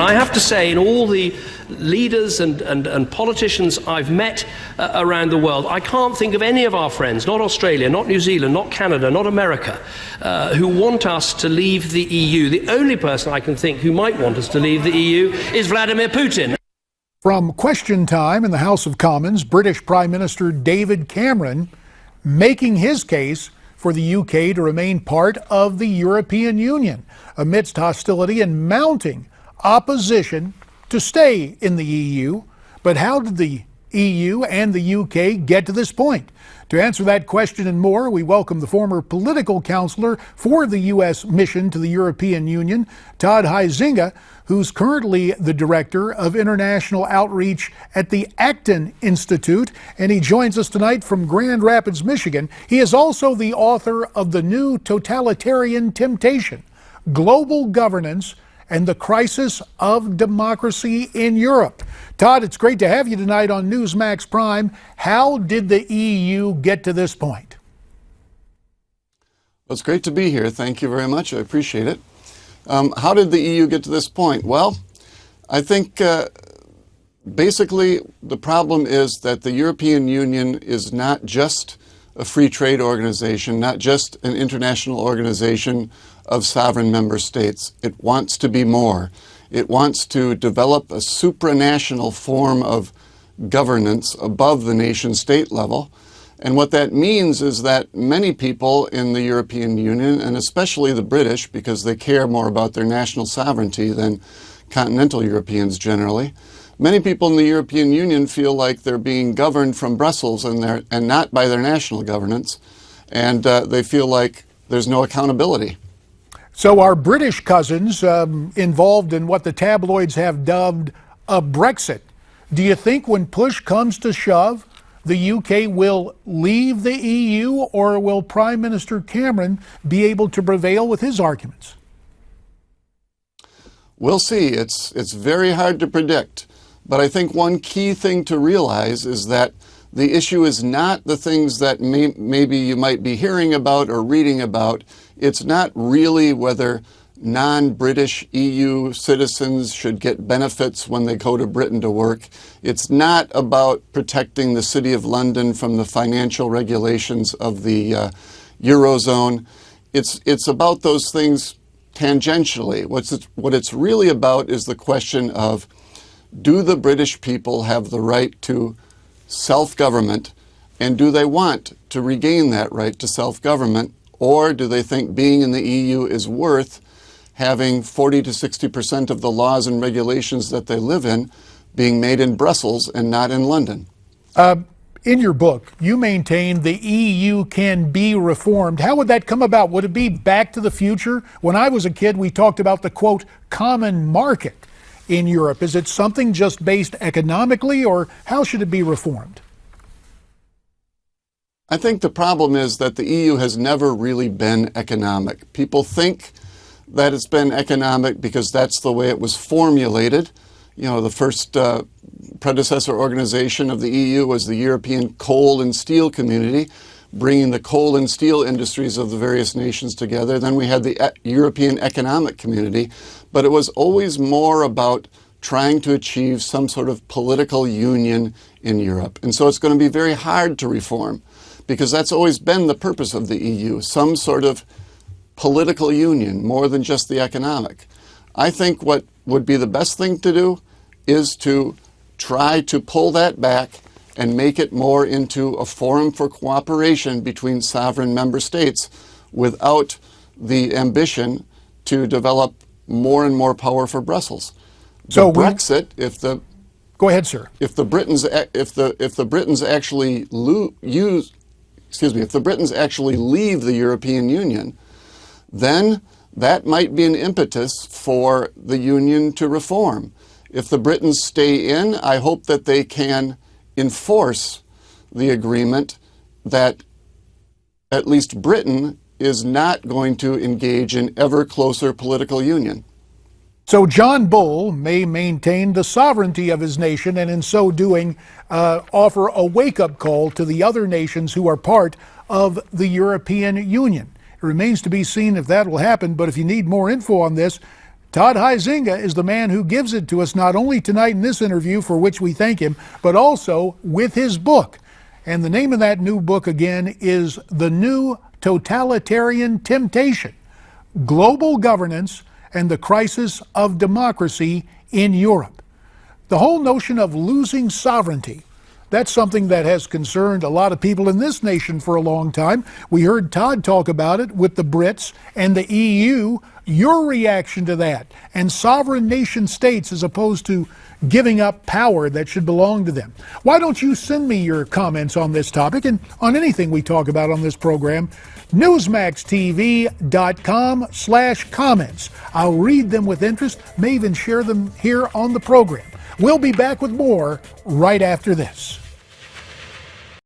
I have to say, in all the leaders and politicians I've met around the world, I can't think of any of our friends, not Australia, not New Zealand, not Canada, not America, who want us to leave the EU. The only person I can think who might want us to leave the EU is Vladimir Putin. From Question Time in the House of Commons, British Prime Minister David Cameron making his case for the UK to remain part of the European Union amidst hostility and mounting opposition to stay in the EU. But how did the EU and the UK get to this point? To answer that question and more, we welcome the former political counselor for the U.S. mission to the European Union, Todd Huizinga, who's currently the director of international outreach at the Acton Institute, and he joins us tonight from Grand Rapids, Michigan. He is also the author of The New Totalitarian Temptation: Global Governance and the Crisis of Democracy in Europe. Todd, it's great to have you tonight on Newsmax Prime. How did the EU get to this point? Well, it's great to be here. Thank you very much. I appreciate it. How did the EU get to this point? Well, I think basically the problem is that the European Union is not just a free trade organization, not just an international organization of sovereign member states. It wants to be more. It wants to develop a supranational form of governance above the nation-state level. And what that means is that many people in the European Union, and especially the British, because they care more about their national sovereignty than continental Europeans generally, many people in the European Union feel like they're being governed from Brussels and not by their national governance, and they feel like there's no accountability. So our British cousins involved in what the tabloids have dubbed a Brexit. Do you think when push comes to shove, the UK will leave the EU, or will Prime Minister Cameron be able to prevail with his arguments? We'll see. It's very hard to predict. But I think one key thing to realize is that the issue is not the things that maybe you might be hearing about or reading about. It's not really whether non-British EU citizens should get benefits when they go to Britain to work. It's not about protecting the City of London from the financial regulations of the Eurozone. It's about those things tangentially. What it's really about is the question of, do the British people have the right to self-government, and do they want to regain that right to self-government, or do they think being in the EU is worth having 40 to 60% of the laws and regulations that they live in being made in Brussels and not in London? In your book, you maintain the EU can be reformed. How would that come about? Would it be Back to the Future? When I was a kid, we talked about the, quote, common market in Europe. Is it something just based economically, or how should it be reformed? I think the problem is that the EU has never really been economic. People think that it's been economic because that's the way it was formulated. You know, the first predecessor organization of the EU was the European Coal and Steel Community, bringing the coal and steel industries of the various nations together. Then we had the European Economic Community, but it was always more about trying to achieve some sort of political union in Europe. And so it's going to be very hard to reform, because that's always been the purpose of the EU, some sort of political union, more than just the economic. I think what would be the best thing to do is to try to pull that back and make it more into a forum for cooperation between sovereign member states without the ambition to develop more and more power for Brussels. So Brexit, go ahead, sir. If the Britons actually leave the European Union, then that might be an impetus for the Union to reform. If the Britons stay in, I hope that they can enforce the agreement that at least Britain is not going to engage in ever closer political union. So John Bull may maintain the sovereignty of his nation, and in so doing offer a wake-up call to the other nations who are part of the European Union. It remains to be seen if that will happen, but if you need more info on this, Todd Huizinga is the man who gives it to us not only tonight in this interview, for which we thank him, but also with his book. And the name of that new book, again, is The New Totalitarian Temptation: Global Governance and the Crisis of Democracy in Europe. The whole notion of losing sovereignty, that's something that has concerned a lot of people in this nation for a long time. We heard Todd talk about it with the Brits and the EU. Your reaction to that, and sovereign nation states as opposed to giving up power that should belong to them. Why don't you send me your comments on this topic and on anything we talk about on this program? Newsmaxtv.com/comments. I'll read them with interest, may even share them here on the program. We'll be back with more right after this.